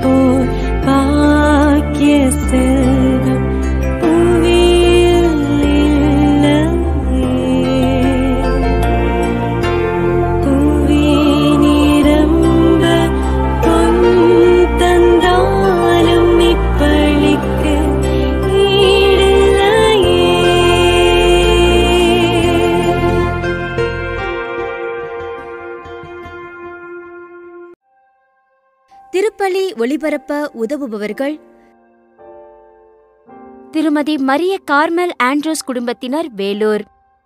போல் பாக்கிய செல்வம் புவியில் இல்லையே. புவி நிரம்ப பொன் தந்தாலும் இப்பளிக்கு ஈடில்லையே. திருப்பலி ஒளிபரப்ப உதவுபவர்கள்: திருமதி மரிய கார்மெல் ஆண்ட்ரூஸ் குடும்பத்தினர், வேலூர்.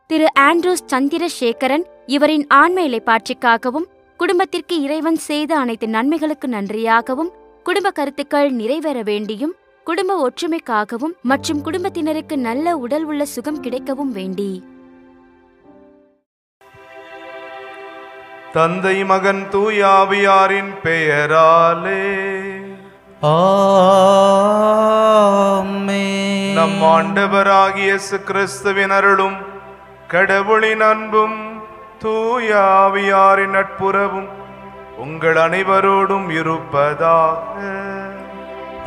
திரு ஆண்ட்ரூஸ் சந்திரசேகரன் இவரின் ஆன்ம இளைப்பாற்றிக்காகவும் குடும்பத்திற்கு இறைவன் செய்த அனைத்து நன்மைகளுக்கு நன்றியாகவும், குடும்ப கருத்துக்கள் நிறைவேற வேண்டியும், குடும்ப ஒற்றுமைக்காகவும் மற்றும் குடும்பத்தினருக்கு நல்ல உடல் உள்ள சுகம் கிடைக்கவும் வேண்டி தந்தை மகன் தூய ஆவியாரின் பெயராலே ஆமென். நம் ஆண்டவராகிய இயேசு கிறிஸ்துவின் அருளும் கடவுளின் அன்பும் தூய ஆவியாரின் நட்புறவும் உங்கள் அனைவரோடும் இருப்பதாக.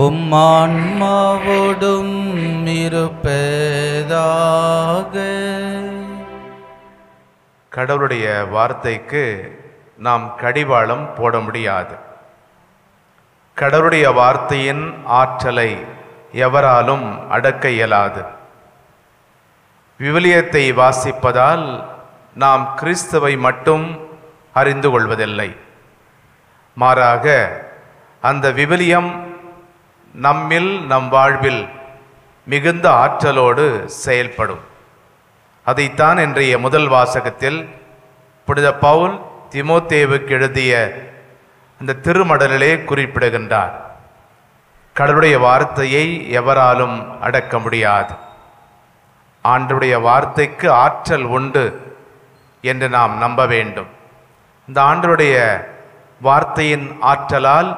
உம் ஆன்மாவோடும் இருப்பதாக. கடவுளுடைய வார்த்தைக்கு நாம் கடிவாளம் போட முடியாது. கடவுளுடைய வார்த்தையின் ஆற்றலை எவராலும் அடக்க இயலாது. விவிலியத்தை வாசிப்பதால் நாம் கிறிஸ்துவை மட்டும் அறிந்து கொள்வதில்லை. மாறாக அந்த விவிலியம் நம்மில், நம் வாழ்வில் மிகுந்த ஆற்றலோடு செயல்படும். அதைத்தான் இன்றைய முதல் வாசகத்தில் புனித பவுல் தீமோத்தேயுவுக்கு எழுதிய அந்த திருமடலிலே குறிப்பிடுகின்றார். கடவுளுடைய வார்த்தையை எவராலும் அடக்க முடியாது. ஆண்டவருடைய வார்த்தைக்கு ஆற்றல் உண்டு என்று நாம் நம்ப வேண்டும். இந்த ஆண்டவருடைய வார்த்தையின் ஆற்றலால்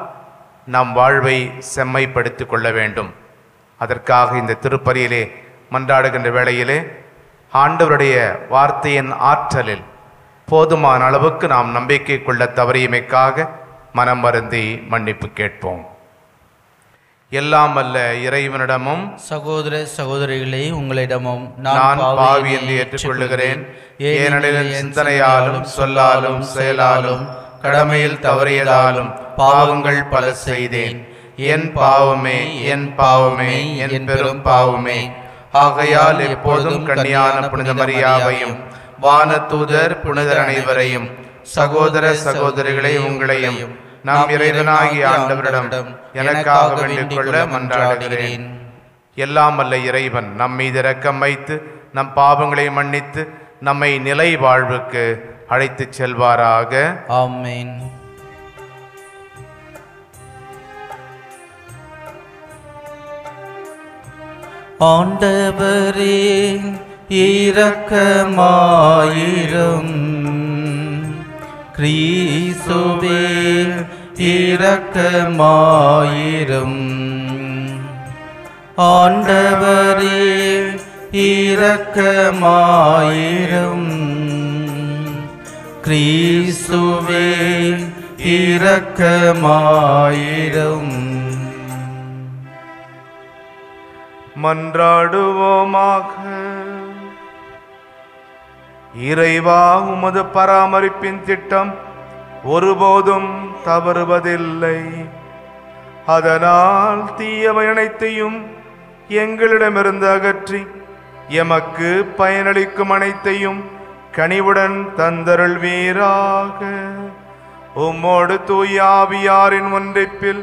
நம் வாழ்வை செம்மைப்படுத்திக் கொள்ள வேண்டும். அதற்காக இந்த திருப்பலியிலே மன்றாடுகின்ற வேளையிலே ஆண்டவருடைய வார்த்தையின் ஆற்றலில் போதுமான அளவுக்கு நாம் நம்பிக்கை கொள்ள தவறியமைக்காக மனம் வருந்தி மன்னிப்பு கேட்போம். எல்லாம் அல்ல இறைவனிடமும் சகோதர சகோதரிகளே, உங்களிடமும் நான் பாவி என்று ஏற்றுக்கொள்ளுகிறேன். ஏனெனில் சிந்தனையாலும் சொல்லாலும் செயலாலும் கடமையில் தவறியதாலும் பாவங்கள் பல செய்தேன். என் பாவமே, என் பாவமே, என் பெரும் பாவமே. ஆகையால் எப்போதும் கன்னியான புனித மரியாவையும் வானதூதர் புனிதர் அனைவரையும் சகோதர சகோதரிகளை உங்களையும் நம் இறைவனாகிய ஆண்டவரிடம் எனக்காக வேண்டிக் கொள்ள மன்றாடுகிறேன். எல்லாம் அல்ல இறைவன் நம் மீது இரக்கம் வைத்து நம் பாவங்களை மன்னித்து நம்மை நிலை வாழ்வுக்கு அழைத்துச் செல்வாராக. ஆமென். ஆண்டவரே இரக்கமாயிரும். கிறிஸ்துவே இரக்கமாயிரும். ஆண்டவரே இரக்கமாயிரும். கிறிஸ்துவே இரக்கமாயிரும். மன்றாடுவோமாக. இறைவா, உமது பராமரிப்பின் திட்டம் ஒருபோதும் தவறுவதில்லை. அதனால் தீயவை அனைத்தையும் எங்களிடமிருந்து அகற்றி எமக்கு பயனளிக்கும் அனைத்தையும் கனிவுடன் தந்தருள்வீராக. உம்மோடு தூய ஆவியாரின் ஒன்றிப்பில்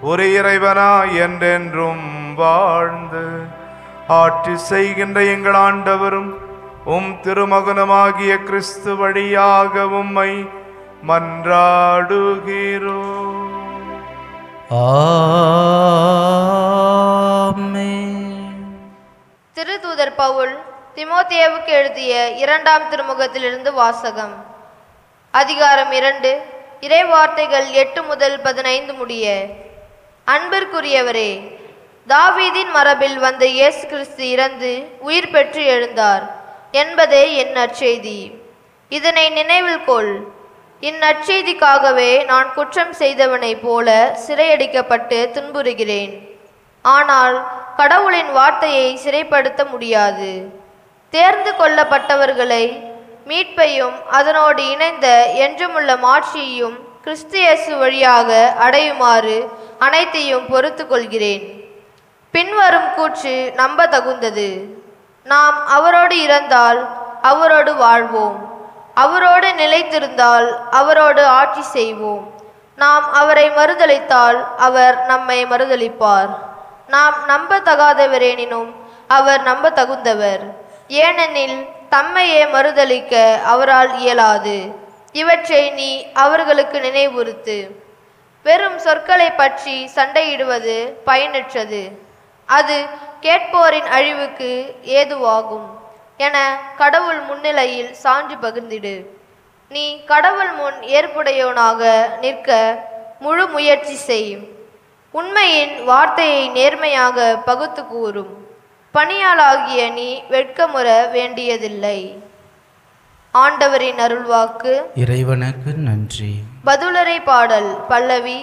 ஒரு இறைவனா என்றென்றும் வாழ்ந்து ஆட்சி செய்கின்ற எங்கள் ஆண்டவரும் உம் திருமகனுமாகிய கிறிஸ்து வழியாக உம்மை மன்றாடுகிறோம். ஆமென். திருத்தூதர் பவுல் தீமோத்தேயுவுக்கு எழுதிய 2ஆம் திருமுகத்திலிருந்து வாசகம். அதிகாரம் 2, இறை வார்த்தைகள் 8 முதல் 15 முடிய. அன்பிற்குரியவரே, தாவீதின் மரபில் வந்த இயேசு கிறிஸ்து இறந்து உயிர் பெற்று எழுந்தார் என்பதே என் நற்செய்தி. இதனை நினைவில் கொள். இந்நற்செய்திக்காகவே நான் குற்றம் செய்தவனைப் போல சிறையடிக்கப்பட்டு துன்புறுகிறேன். ஆனால் கடவுளின் வார்த்தையை சிறைப்படுத்த முடியாது. தேர்ந்து கொள்ளப்பட்டவர்களை மீட்பையும் அதனோடு இணைந்த என்றுமுள்ள மாட்சியையும் கிறிஸ்து இயேசு வழியாக அடையுமாறு அனைத்தையும் பொறுத்து கொள்கிறேன். பின்வரும் கூற்று நம்ப தகுந்தது. நாம் அவரோடு இறந்தால் அவரோடு வாழ்வோம், அவரோடு நிலைத்திருந்தால் அவரோடு ஆட்சி செய்வோம். நாம் அவரை மறுதலித்தால் அவர் நம்மை மறுதலிப்பார். நாம் நம்பத்தகாதவரேனினும் அவர் நம்ப தகுந்தவர், ஏனெனில் தம்மையே மறுதலிக்க அவரால் இயலாது. இவற்றை நீ அவர்களுக்கு நினைவுறுத்து. வெறும் சொற்களை பற்றி சண்டையிடுவது பயனற்றது, அது கேட்போரின் அழிவுக்கு ஏதுவாகும் என கடவுள் முன்னிலையில் சான்று பகிர்ந்திடு. நீ கடவுள் முன் ஏற்புடையவனாக நிற்க முழு முயற்சி செய். உண்மையின் வார்த்தையை நேர்மையாக பகுத்து கூறும். பணியாளாகிய நீ வெட்கமுற வேண்டியதில்லை. ஆண்டவரின் அருள்வாக்கு. இறைவனுக்கு நன்றி. பதுலரை பாடல் பல்லவி.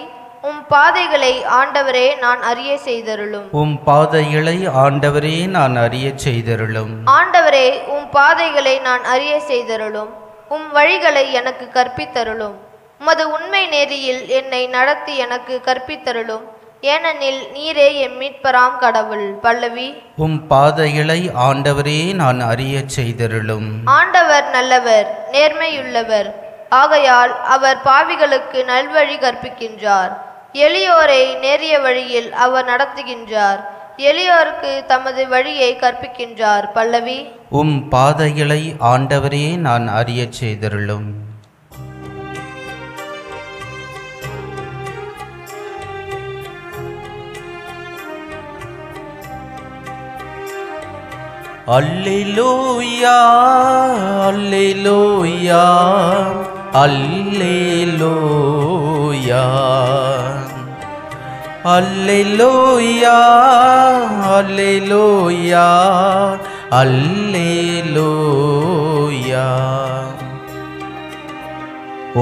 உம் பாதைகளை ஆண்டவரே நான் அறிய செய்தருளும். உம் பாதைகளை ஆண்டவரே நான் அறிய செய்தருளும். ஆண்டவரே உம் பாதைகளை நான் அறிய செய்தருளும். உம் வழிகளை எனக்கு கற்பித்தருளும். உமது உண்மை நெறியில் என்னை நடத்தி எனக்கு கற்பித்தருளும். ஏனெனில் நீரே எம் மீட்பராம் கடவுள். பல்லவி. உம் பாதைகளை ஆண்டவரே நான் அறிய செய்தருளும். ஆண்டவர் நல்லவர், நேர்மையுள்ளவர். ஆகையால் அவர் பாவிகளுக்கு நல்வழி கற்பிக்கின்றார். எளியோரை நேரிய வழியில் அவர் நடத்துகின்றார். எளியோருக்கு தமது வழியை கற்பிக்கின்றார். பல்லவி. உம் பாதைகளை ஆண்டவரே நான் அறிய செய்தருளும். அல்லேலூயா அல்லேலூயா அல்லேலூயா அல்லேலூயா அல்லேலூயா அல்லேலூயா.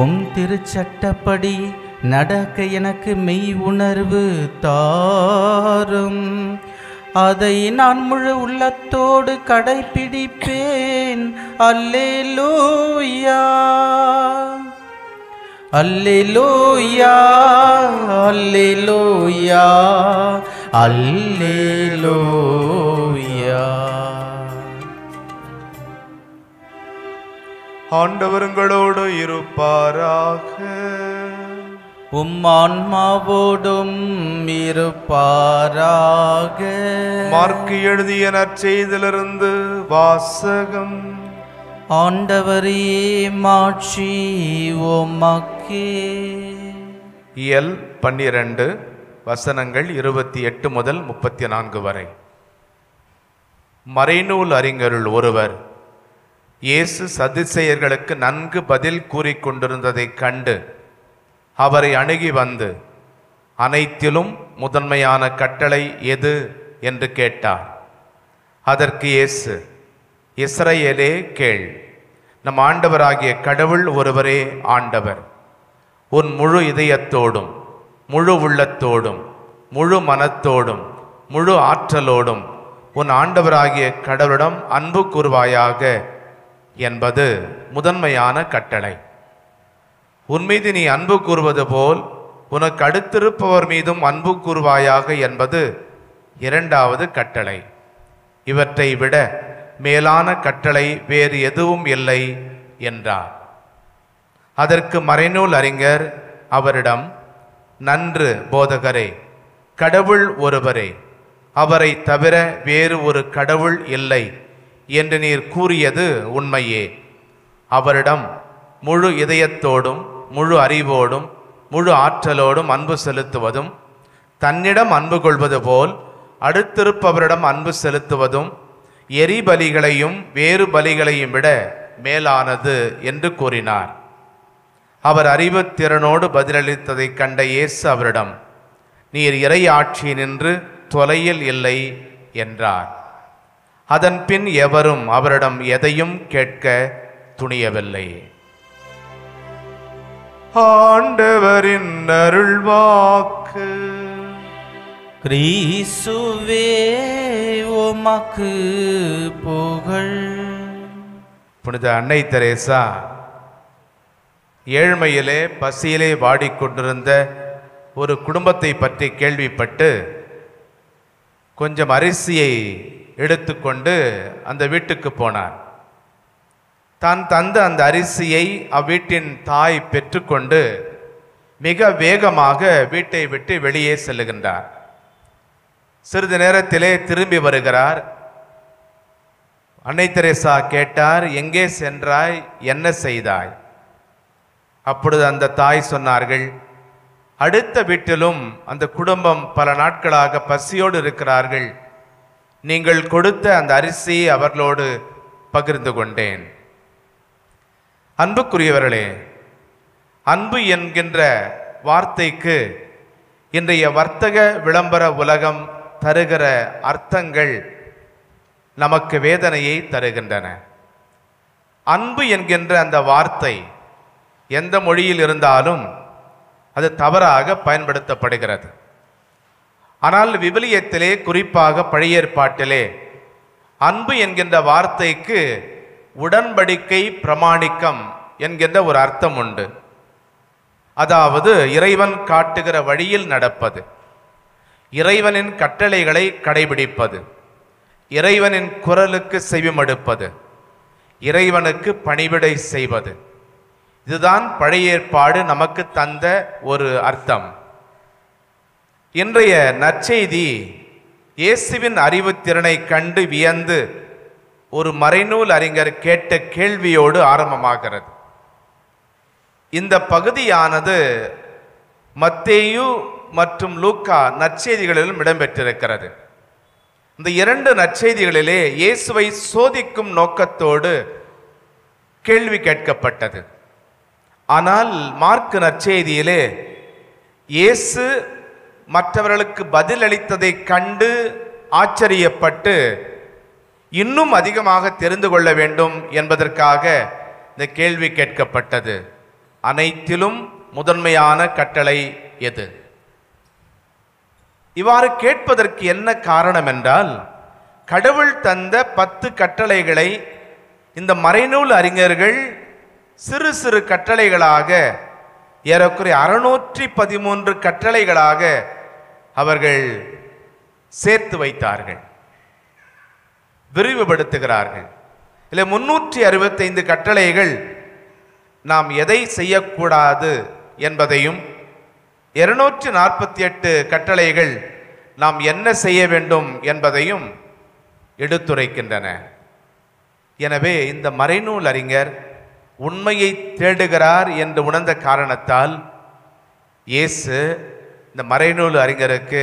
உம் திருச்சட்டப்படி நடக்க எனக்கு மெய் உணர்வு தாரும். அதை நான் முழு உள்ளத்தோடு கடைப்பிடிப்பேன். அல்லேலூயா அல்லேலூயா அல்லேலூயா அல்லேலூயா. ஆண்டவருங்களோடு இருப்பாராக. உம் ஆன்மாவோடும் இருப்பாராக. மார்க்கு எழுதிய நற்செய்தியிலிருந்து வாசகம். ஆண்டவரே மாட்சி உமக்கே. இயல் 12 வசனங்கள் 28 முதல் 34 வரை. மறைநூல் அறிஞருள் ஒருவர் இயேசு சதுசேயர்களுக்கு நன்கு பதில் கூறிக்கொண்டிருந்ததைக் கண்டு அவரை அணுகி வந்து, அனைத்திலும் முதன்மையான கட்டளை எது என்று கேட்டார். அதற்கு இயேசு, இஸ்ரவேலே கேள், நம் ஆண்டவராகிய கடவுள் ஒருவரே ஆண்டவர். உன் முழு இதயத்தோடும் முழு உள்ளத்தோடும் முழு மனத்தோடும் முழு ஆற்றலோடும் உன் ஆண்டவராகிய கடவுளிடம் அன்பு கூர்வாயாக என்பது முதன்மையான கட்டளை. உன் மீது நீ அன்பு கூறுவது போல் உனக்கு அடுத்திருப்பவர் மீதும் அன்பு கூர்வாயாக என்பது இரண்டாவது கட்டளை. இவற்றை விட மேலான கட்டளை வேறு எதுவும் இல்லை என்றார். அதற்கு மறைநூல் அறிஞர் அவரிடம், நன்று போதகரே, கடவுள் ஒருவரே, அவரை தவிர வேறு ஒரு கடவுள் இல்லை என்று நீர் கூறியது உண்மையே. அவரிடம் முழு இதயத்தோடும் முழு அறிவோடும் முழு ஆற்றலோடும் அன்பு செலுத்துவதும், தன்னிடம் அன்பு கொள்வது போல் அடுத்திருப்பவரிடம் அன்பு செலுத்துவதும் எரிபலிகளையும் வேறு பலிகளையும் விட மேலானது என்று கூறினார். அவர் அறிவுத்திறனோடு பதிலளித்ததைக் கண்ட இயேசு அவரிடம், நீர் இறை ஆட்சி நின்று தொலையில் இல்லை என்றார். அதன் பின் எவரும் அவரிடம் எதையும் கேட்க துணியவில்லை. ஆண்டவரின் அருள்வாக்கு. கிறிஸ்துவே உமக்கு புகழ். புனித அன்னை தெரேசா ஏழ்மையிலே பசியிலே வாடிக்கொண்டிருந்த ஒரு குடும்பத்தை பற்றி கேள்விப்பட்டு கொஞ்சம் அரிசியை எடுத்துக்கொண்டு அந்த வீட்டுக்கு போனார். தான் தந்த அந்த அரிசியை அவ்வீட்டின் தாய் பெற்றுக்கொண்டு மிக வேகமாக வீட்டை விட்டு வெளியே செல்லுகின்றார். சிறிது நேரத்திலே திரும்பி வருகிறார். அன்னை தெரேசா கேட்டார், எங்கே சென்றாய், என்ன செய்தாய்? அப்பொழுது அந்த தாய் சொன்னார்கள், அடுத்த வீட்டிலும் அந்த குடும்பம் பல நாட்களாக பசியோடு இருக்கிறார்கள். நீங்கள் கொடுத்த அந்த அரிசியை அவர்களோடு பகிர்ந்து கொண்டேன். அன்புக்குரியவர்களே, அன்பு என்கின்ற வார்த்தைக்கு இன்றைய வர்த்தக விளம்பர உலகம் தருகிற அர்த்தங்கள் நமக்கு வேதனையை தருகின்றன. அன்பு என்கின்ற அந்த வார்த்தை எந்த மொழியில் இருந்தாலும் அது தவறாக பயன்படுத்தப்படுகிறது. ஆனால் விவிலியத்திலே, குறிப்பாக பழைய ஏற்பாட்டிலே, அன்பு என்கின்ற வார்த்தைக்கு உடன்படிக்கை பிரமாணிக்கம் என்கின்ற ஒரு அர்த்தம் உண்டு. அதாவது இறைவன் காட்டுகிற வழியில் நடப்பது, இறைவனின் கட்டளைகளை கடைபிடிப்பது, இறைவனின் குரலுக்கு செவிமடுப்பது, இறைவனுக்கு பணிவிடை செய்வது. இதுதான் பழைய ஏற்பாடு நமக்கு தந்த ஒரு அர்த்தம். இன்றைய நற்செய்தி இயேசுவின் அறிவுத்திறனை கண்டு வியந்து ஒரு மறைநூல் அறிஞர் கேட்ட கேள்வியோடு ஆரம்பமாகிறது. இந்த பகுதியானது மத்தேயு மற்றும் லூக்கா நற்செய்திகளிலும் இடம்பெற்றிருக்கிறது. இந்த இரண்டு நற்செய்திகளிலே இயேசுவை சோதிக்கும் நோக்கத்தோடு கேள்வி கேட்கப்பட்டது. ஆனால் மார்க்கு நற்செய்தியிலே இயேசு மற்றவர்களுக்கு பதிலளித்ததை கண்டு ஆச்சரியப்பட்டு இன்னும் அதிகமாக தெரிந்து கொள்ள வேண்டும் என்பதற்காக இந்த கேள்வி கேட்கப்பட்டது. அனைத்திலும் முதன்மையான கட்டளை எது? இவ்வாறு கேட்பதற்கு என்ன காரணம் என்றால், கடவுள் தந்த 10 கட்டளைகளை இந்த மறைநூல் அறிஞர்கள் சிறு சிறு கட்டளைகளாக, ஏறக்குறைய 613 கட்டளைகளாக அவர்கள் சேர்த்து வைத்தார்கள், விரிவுபடுத்துகிறார்கள். இல்லை, 365 கட்டளைகள் நாம் எதை செய்யக்கூடாது என்பதையும், 248 கட்டளைகள் நாம் என்ன செய்ய வேண்டும் என்பதையும் எடுத்துரைக்கின்றன. எனவே இந்த மறைநூல் அறிஞர் உண்மையை தேடுகிறார் என்று உணர்ந்த காரணத்தால் இயேசு இந்த மறைநூல் அறிஞருக்கு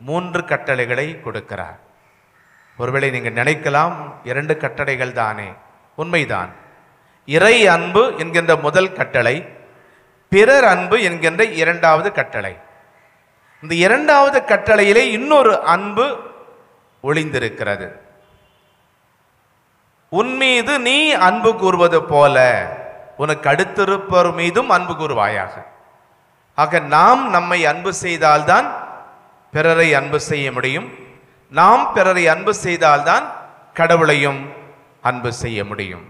3 கட்டளைகளை கொடுக்கிறார். ஒருவேளை நீங்கள் நினைக்கலாம், 2 கட்டளைகள் தானே. உண்மைதான். இறை அன்பு என்கின்ற முதல் கட்டளை, பிறர் அன்பு என்கின்ற 2வது கட்டளை. இந்த 2வது கட்டளையிலே இன்னொரு அன்பு ஒளிந்திருக்கிறது. உன் மீது நீ அன்பு கூறுவது போல உனக்கு அடுத்திருப்பவர் மீதும் அன்பு கூறுவாயாக. ஆக நாம் நம்மை அன்பு செய்தால்தான் பிறரை அன்பு செய்ய முடியும். நாம் பிறரை அன்பு செய்தால்தான் கடவுளையும் அன்பு செய்ய முடியும்.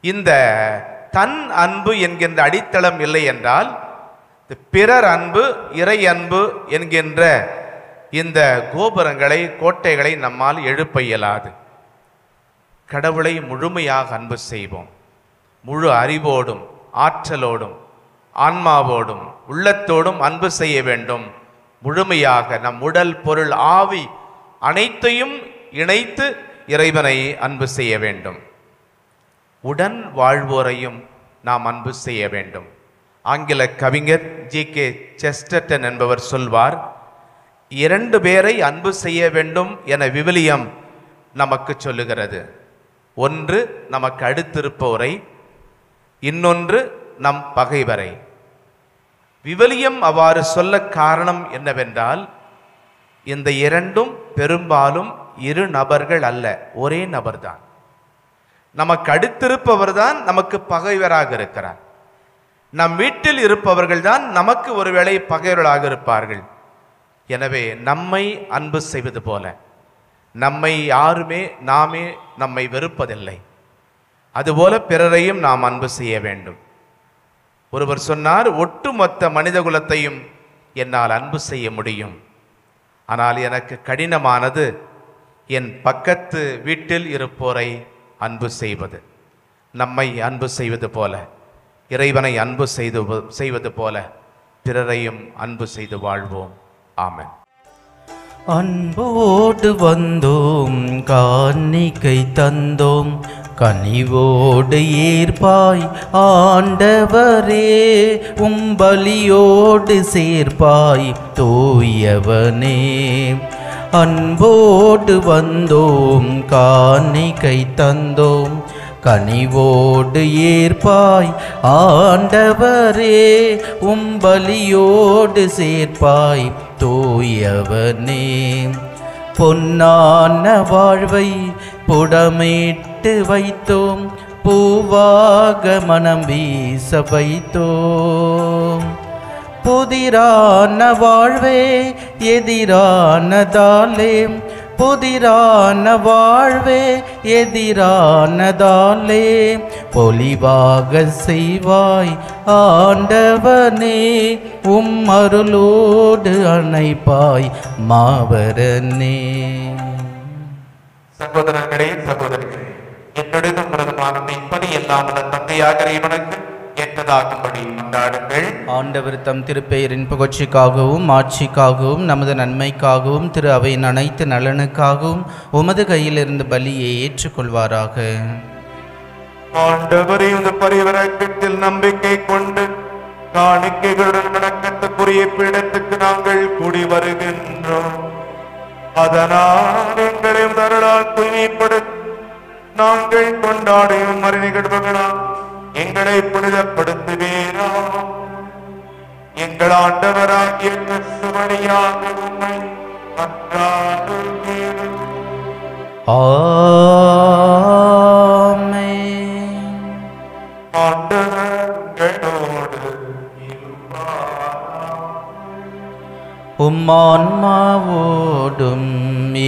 இந்த தன் அன்பு என்கின்ற அடித்தளம் இல்லை என்றால் பிறர் அன்பு, இறை அன்பு என்கின்ற இந்த கோபுரங்களை, கோட்டைகளை நம்மால் எழுப்ப இயலாது. கடவுளை முழுமையாக அன்பு செய்வோம். முழு அறிவோடும், ஆற்றலோடும், ஆன்மாவோடும், உள்ளத்தோடும் அன்பு செய்ய வேண்டும். முழுமையாக நம் உடல், பொருள், ஆவி அனைத்தையும் இணைத்து இறைவனை அன்பு செய்ய வேண்டும். உடன் வாழ்வோரையும் நாம் அன்பு செய்ய வேண்டும். ஆங்கில கவிஞர் G.K. செஸ்டர்டன் என்பவர் சொல்வார், 2 பேரை அன்பு செய்ய வேண்டும் என விவிலியம் நமக்கு சொல்லுகிறது. ஒன்று நமக்கு அடுத்திருப்பவரை, இன்னொன்று நம் பகைவரை. விவிலியம் அவ்வாறு சொல்ல காரணம் என்னவென்றால், இந்த 2ம் பெரும்பாலும் 2 நபர்கள் அல்ல, ஒரே நபர்தான். நமக்கு அடுத்திருப்பவர் தான் நமக்கு பகைவராக இருக்கிறார். நம் வீட்டில் இருப்பவர்கள் தான் நமக்கு ஒருவேளை பகைவர்களாக இருப்பார்கள். எனவே நம்மை அன்பு செய்வது போல நாமே நம்மை வெறுப்பதில்லை. அதுபோல பிறரையும் நாம் அன்பு செய்ய வேண்டும். ஒருவர் சொன்னார், ஒட்டுமொத்த மனித குலத்தையும் என்னால் அன்பு செய்ய முடியும், ஆனால் எனக்கு கடினமானது என் பக்கத்து வீட்டில் இருப்போரை அன்பு செய்வது. நம்மை அன்பு செய்வது போல, இறைவனை அன்பு செய்வது போல பிறரையும் அன்பு செய்து வாழ்வோம். ஆமென். அன்போடு வந்தோம், காணிக்கை தந்தோம், கனிவோடு ஏற்பாய் ஆண்டவரே, உம்பலியோடு சேர்ப்பாய் தூயவனே. அன்போடு வந்தோம், காணிக்கை தந்தோம், கனிவோடு ஏற்பாய் ஆண்டவரே, உம்பலியோடு சேர்ப்பாய் தூயவனே. பொன்னான வாழ்வை புடமிட்டு வைத்தோம், பூவாக மனம் வீச வைத்தோம். புதிரான வாழ்வே எதிரானதாலே, புதிரான வாழ்வே எதிரானதாலே, பொலிவாக செய்வாய் ஆண்டவனே, அருளோடு அணைப்பாய் மாவரனே. சகோதரர்களே, சகோதரிகளே, என்னுடைய பிரதமான இப்படி எல்லாம் தந்தையாக இவனுக்கு ஏற்றதாகும்படி கொண்டாடுங்கள். ஆண்டவர் தம் திருப்பெயரின் புகழ்ச்சிக்காகவும் ஆட்சிக்காகவும் நமது நன்மைக்காகவும் திரு அவையின் அனைத்து நலனுக்காகவும் உமது கையிலிருந்து பலியை ஏற்றுக்கொள்வாராக. ஆண்டவரே, இந்த பரிவரக்கத்தில் நம்பிக்கை கொண்டு காணிக்கைகளுடன் வணக்கத்துக்குரிய பீடத்துக்கு நாங்கள் கூடி வருகின்றோம். அதனால் எங்களை தரலால் தூய்மைப்படுத்த நாங்கள் கொண்டாடும் மறை நிகழ்வுகளால் எங்களை புனிதப்படுத்துவேனோ. எங்கள் ஆண்டவராகிய கிறிஸ்து வழியாக உம்மை மன்றாடுகிறோம். ஆமென். ஆண்டவர் உங்களோடு இருப்பாராக. உம்மான்மாவோடும்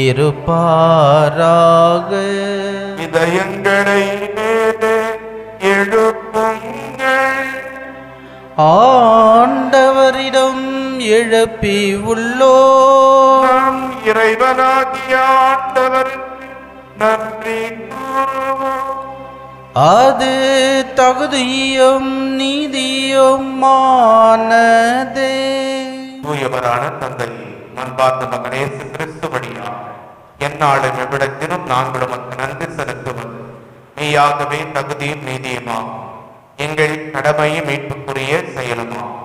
இருப்பாராக. இதயங்களை மேலே எழுப்புங்கள். ஆண்டவரிடம் எழுப்பி உள்ளோம். இறைவனாகிய ஆண்டவருக்கு நன்றி கூறுவோம். அது தகுதியும் நீதியுமானதே. தூயவரான தந்தையே, அன்பார்ந்த மகனே கிறிஸ்து வழியாக எந்நாளும் எவ்விடத்திலும் நாங்கள் உமக்கு நன்றி செலுத்துவது மெய்யாகவே தகுதியும் நீதியுமாகும். எங்கள் கடமையும் மீட்புக்குரிய செயலுமாகும்.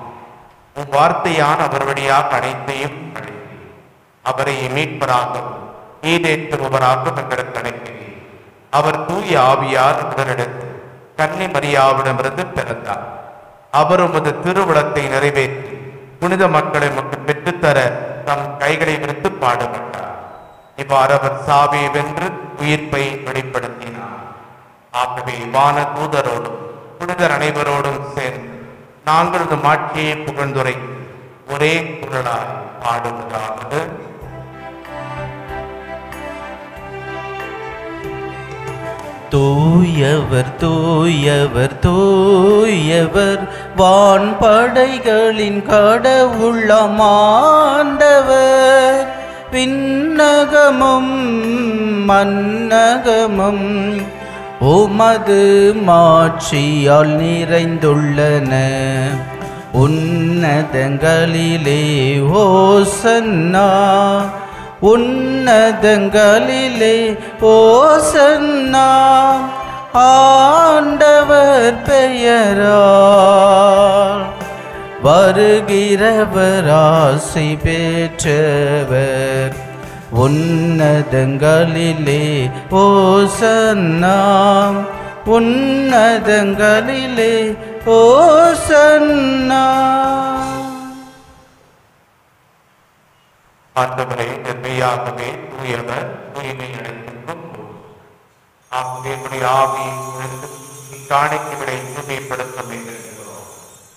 உன் வார்த்தையான அவர் வழியாக அனைத்தையும் அழைத்து அவரை மீட்பராகவும் ஈடேற்றுபவராகவும் எங்களுக்கு அழைக்கிறேன். அவர் தூய ஆவியார் உடனெடுத்து கன்னி மரியாவிடமிருந்து பிறந்தார். அவர் உமது திருவுளத்தை நிறைவேற்றி புனித மக்களை உமக்கு பெற்றுத்தர தம் கைகளை விரித்து பாடுபட்டார். இவ்வாறு அவர் சாவியை வென்று உயிர்ப்பை வெளிப்படுத்தினார். ஆகவே வான தூதரோடும் புனிதர் அனைவரோடும் சேர்ந்து நாங்கள் மாட்சியை புகழ்ந்துரை ஒரே குரலாய் பாடுவதாவது: தூயவர் தூயவர் தூயவர், வான்படைகளின் கடவுளமாண்டவர். விண்ணகமும் மன்னகமும் உமது மாட்சியால் நிறைந்துள்ளன. உன்னதங்களிலே ஓசன்னா, உன்னதங்களிலே ஓசன்னா. ஆண்டவர் பெயரால் வருகிறவர் ஆசி பெற்றவர். உன்னதங்களிலே ஓசன்னா, உன்னதங்களிலே ஓசன்னா. ஆண்டவரே, மெய்யாகவே தூயவர், தூய்மை அனைத்துக்கும் ஆகவே ஆவி காணிக்கு விடை தூய்மைப்படுத்த வேண்டும்.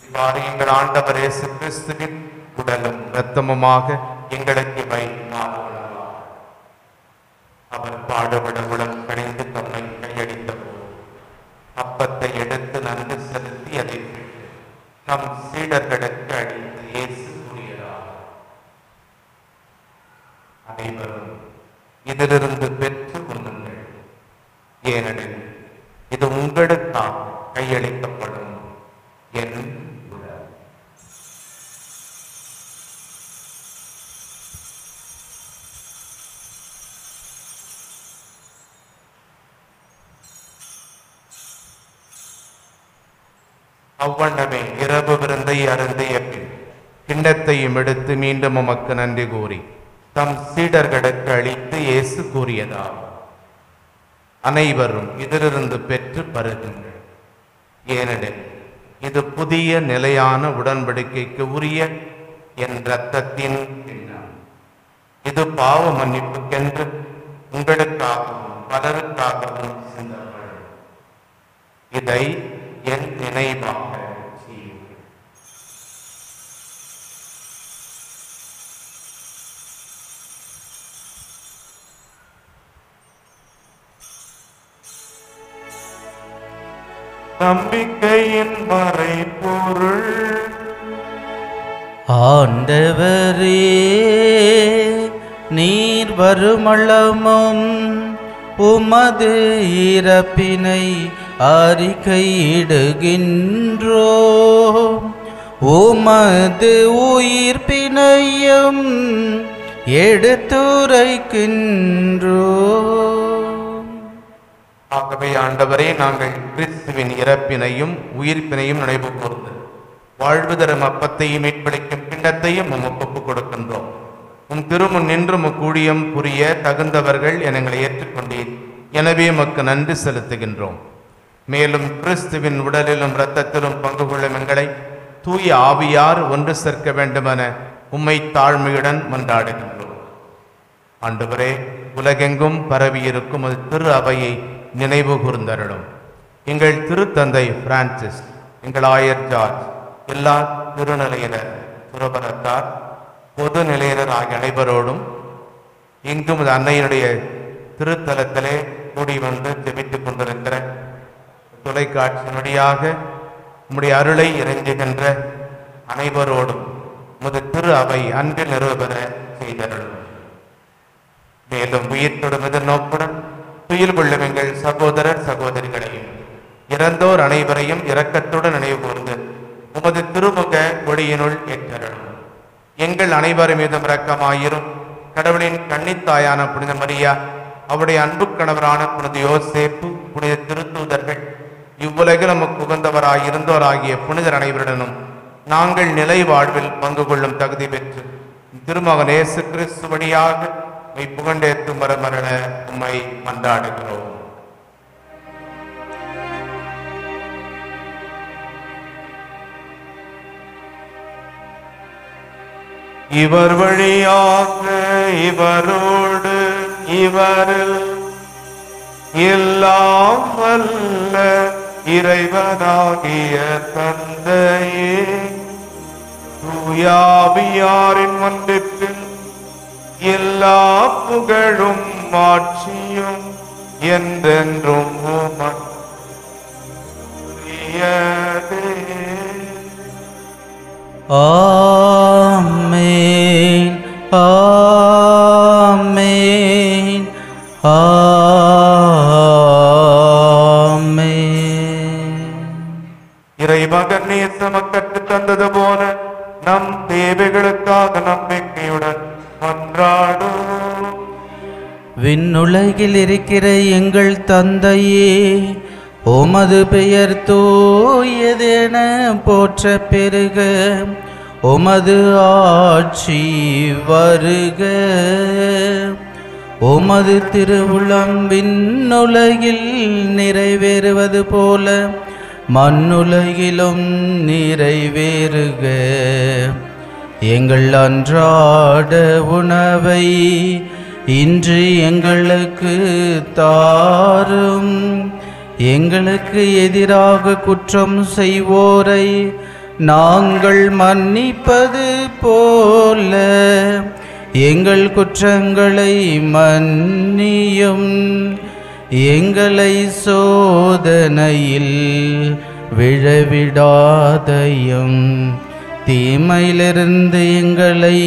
இவ்வாறு எங்கள் ஆண்டவர் இயேசு கிறிஸ்துவின் உடலும் இரத்தமுமாக எங்களுக்கு இவை மாறுவனவாக. அவர் பாடுபட உடல் கணிந்து தம்மை கையளித்த அப்பத்தை எடுத்து நன்கு செலுத்தி அதை நம் சீடர்களுக்கு அளித்து இயேசு கூறியதார், அனைவரும் இதிலிருந்து பெற்று உண்ணுங்கள், ஏனெனில் இது உங்களுக்காக கையளிக்கப்படும் என் உடல். அவ்வண்ணமே இரவு விருந்தை அருந்திய பின் கிண்ணத்தையும் எடுத்து மீண்டும் உமக்கு நன்றி கூறி தம் சீடர்களுக்கு அளித்து இயேசு கூறியதாகும், அனைவரும் இதிலிருந்து பெற்று பருகுங்கள், ஏனெனில் இது புதிய நிலையான உடன்படிக்கைக்கு உரிய என் இரத்தத்தின் கிண்ணம். இது பாவ மன்னிப்புக்கென்று உங்களுக்காகவும் பலருக்காகவும் சிந்தப்படும். இதை என் நினைவாக செய்யுங்கள். நம்பிக்கையின் மறைபொருள். ஆண்டவரே, நீர் வருமளமும் உமது இறப்பினை அறிக்கையிடுகின்றோ, உமது உயிர்ப்பினையும் எடுத்துரைக்கின்றோ. ஆகவே ஆண்டவரே, நாங்கள் கிறிஸ்துவின் இறப்பினையும் உயிர்ப்பினையும் நினைவு கூர்ந்து வாழ்வு தரும் அப்பத்தையும் மீட்பளிக்கும் கிண்ணத்தையும் உமக்கு ஒப்புக் கொடுக்கின்றோம். உம் திருமுன் நின்று கூடியம் புரிய தகுந்தவர்கள் எங்களை ஏற்றுக்கொண்டீர், எனவே உமக்கு நன்றி செலுத்துகின்றோம். மேலும் கிறிஸ்துவின் உடலிலும் இரத்தத்திலும் பங்கு கொள்ளும் எங்களை தூய ஆவியார் ஒன்று சேர்க்க வேண்டுமென உம்மை தாழ்மையுடன் மன்றாடுகின்றோம். ஆண்டவரே, உலகெங்கும் பரவியிருக்கும் அது திரு அவையை நினைவு கூர்ந்தருளும். எங்கள் திருத்தந்தை பிரான்சிஸ், எங்கள் ஆயர் ஜார்ஜ், எல்லா திருநிலையினர், துறவரத்தார், பொது நிலையினர் ஆகிய அனைவரோடும் இங்கும் அன்னையினுடைய திருத்தலத்திலே கூடி வந்து ஜெபித்துக் கொண்டிருக்கிற தொலைக்காட்சியினுடையாக உம்முடைய அருளை இறைஞ்சுகின்ற அனைவரோடும் உமது திரு அவை அன்பில் நிறுவன செய்தருளும். மேலும் உயிர்த்தொடும் எதிர்நோக்குடன் துயில் கொள்ளும் எங்கள் சகோதரர் சகோதரிகளையும் இறந்தோர் அனைவரையும் இரக்கத்துடன் நினைவு கூர்ந்து உமது திருமுக ஒளியினுள் ஏற்றருளும். எங்கள் அனைவர் மீதும் இரக்கமாயிரும். கடவுளின் கன்னித்தாயான புனித மரியா, அவருடைய அன்பு கணவரான புனித யோசேப்பு, புனித திருத்தூதர்கள், இவ்வுலகில் நமக்கு உகந்தவராய் இருந்தோராகிய புனிதர் அனைவருடனும் நாங்கள் நிலை வாழ்வில் பங்கு கொள்ளும் தகுதி பெற்று திருமகன் இயேசு கிறிஸ்து வழியாக புகண்டேற்றும் மரமரண உம்மை மன்றாடுகிறோம். இவர் வழியாக இவரோடு இவரில் எல்லாம் வல்ல இறைவனாகிய தந்தையே, தூயாவியாரின் ஒன்றிப்பில் எல்லா புகழும் மாட்சியும் என்றென்றும் உமக்கே. ஆமென், ஆமென், ஆமென். இறைமகன் நேசம் கற்றுத் தந்தது போல நம் தேவைகளுக்காக நம்பிக்கையுடன் மன்றாடும். விண்ணுலகில் இருக்கிற எங்கள் தந்தையே, உமது பெயர் தூயதென போற்ற பெருக, உமது ஆட்சி வருக, உமது திருவுளம் விண்ணுலகில் நிறைவேறுவது போல மண்ணுலகிலும் நிறைவேறுக. எங்கள் அன்றாட உணவை இன்று எங்களுக்கு தாரும். எங்களுக்கு எதிராக குற்றம் செய்வோரை நாங்கள் மன்னிப்பது போல எங்கள் குற்றங்களை மன்னியும். எங்களை சோதனையில் விழவிடாதையும், தீமையிலிருந்து எங்களை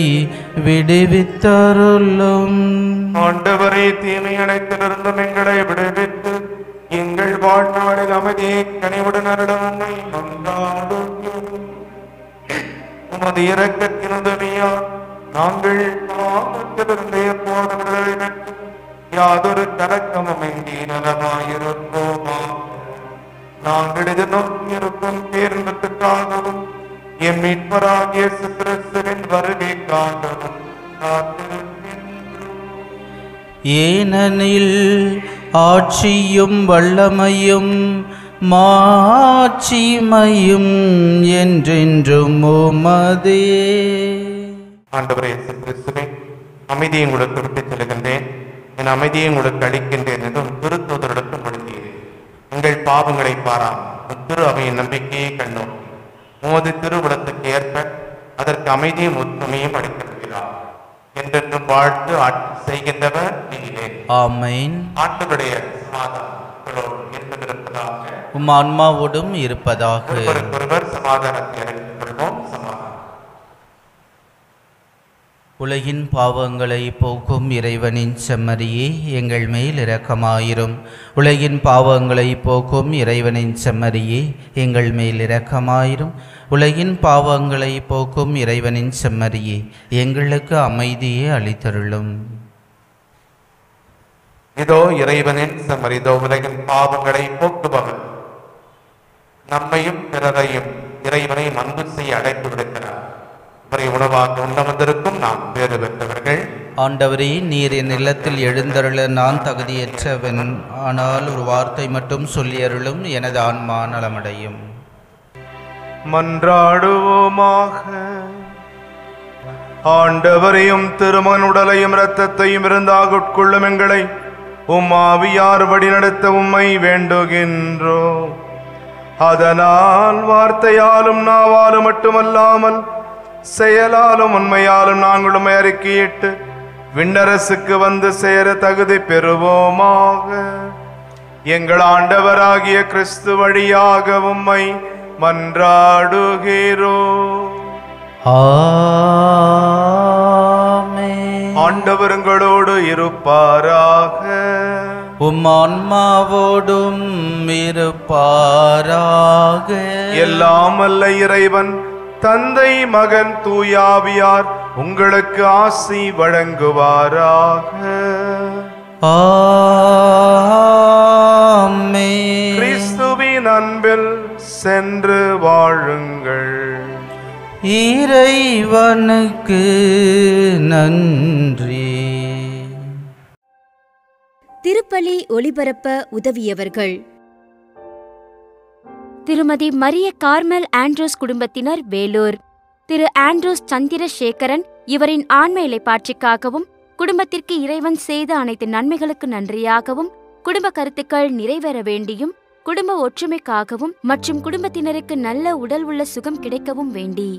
விடுவித்தருளும். ஆண்டவரே, தீமை அனைத்திலிருந்தும் எங்களை விடுவித்து எங்கள் வாழ்நாளில் அமைதியை கனிவுடன் அருளமை கொண்டாடுகிறோம். உமது இரக்கத்தின் உதவியால் நாங்கள் பாவத்திலிருந்து எப்போதும் விடுதலை பெற்று யாதொரு கலக்கமும் இன்றி நலமாயிருப்போமா. நாங்கள் எதிர்நோக்கியிருக்கும் பேரின்பத்துக்காகவும் எம் மீட்பராகிய இயேசு கிறிஸ்துவின் வருகைக்காகவும் காத்திருக்கின்றோம். ஏனெனில் ஆட்சியும் வல்லமையும் மாட்சிமையும் என்றென்றும் உமதே. ஆண்டவரே இயேசு கிறிஸ்துவே, அமைதியை உங்களுக்கு விட்டுச் செல்கின்றேன், என் அமைதியை உங்களுக்கு அளிக்கின்றேன் என்றும் திருத்தூதர்களுக்கு மொழிந்தீர். உங்கள் பாவங்களை பாராமல் திரு அவையின் நம்பிக்கையை கண்டோம். உமது திருவுளத்துக்கு ஏற்ப அதற்கு அமைதியும் ஒற்றுமையும் அளிக்கிறார். என்றென்றும் வாழ்த்து ஆட்சி செய்கின்றவர் நீங்களே. ஆமென். ஆண்டவருடைய சமாதானம் என்றும் இருப்பதாக, உம் ஆன்மாவோடும் இருப்பதாக. ஒருவருக்கொருவர் சமாதானத்தை அளித்துக் கொள்வோம். சமாதானம். உலகின் பாவங்களை போக்கும் இறைவனின் செம்மறியே, எங்கள் மேல் இரக்கமாயிரும். உலகின் பாவங்களை போக்கும் இறைவனின் செம்மறியே, எங்கள் மேல் இரக்கமாயிரும். உலகின் பாவங்களை போக்கும் இறைவனின் செம்மறியே, எங்களுக்கு அமைதியை அளித்தருளும். இதோ இறைவனின் செம்மறி, இதோ உலகின் பாவங்களை போக்குபவர். நம்மையும் பிறரையும் இறைவனை அன்பு செய்ய அழைத்து விடுக்கிறார். இவரை உணவாக உண்ணவந்திருக்கும் நாம் பேறு பெற்றவர்கள். ஆண்டவரே, நீர் என் இல்லத்தில் எழுந்தருள நான் தகுதியற்றவன். ஆனால் ஒரு வார்த்தை மட்டும் சொல்லியருளும், எனது ஆன்மா நலமடையும். மன்றாடுவோமாக. ஆண்டவரையும் திருமகன் உடலையும் இரத்தத்தையும் இருந்தாக உட்கொள்ளும் எங்களை உம் ஆவியார் வழிநடத்த உம்மை வேண்டுகின்றோம். அதனால் வார்த்தையாலும் நாவாலும் மட்டுமல்லாமல் செயலாலும் உண்மையாலும் நாங்கள் உம்மை அறிக்கையிட்டு விண்ணரசுக்கு வந்து சேர தகுதி பெறுவோமாக. எங்கள் ஆண்டவராகிய கிறிஸ்து வழியாக உம்மை மன்றாடுகிறோம். ஆமென். ஆண்டவர் உங்களோடு இருப்பாராக. உம் ஆன்மாவோடும் இருப்பாராக. எல்லாம் வல்ல இறைவன் தந்தை, மகன், தூயாவியார் உங்களுக்கு ஆசி வழங்குவாராக. ஆமென். கிறிஸ்துவின் அன்பில் சென்று வாழுங்கள். இறைவனுக்கு நன்றி. திருப்பலி ஒளிபரப்ப உதவியவர்கள்: திருமதி மரிய கார்மல் ஆண்ட்ரூஸ் குடும்பத்தினர், வேலூர். திரு ஆண்ட்ரூஸ் சந்திரசேகரன், இவரின் ஆன்ம இளைப்பாட்சிக்காகவும் குடும்பத்திற்கு இறைவன் செய்த அனைத்து நன்மைகளுக்கு நன்றியாகவும், குடும்ப கருத்துக்கள் நிறைவேற வேண்டியும், குடும்ப ஒற்றுமைக்காகவும் மற்றும் குடும்பத்தினருக்கு நல்ல உடல் உள்ள சுகம் கிடைக்கவும் வேண்டி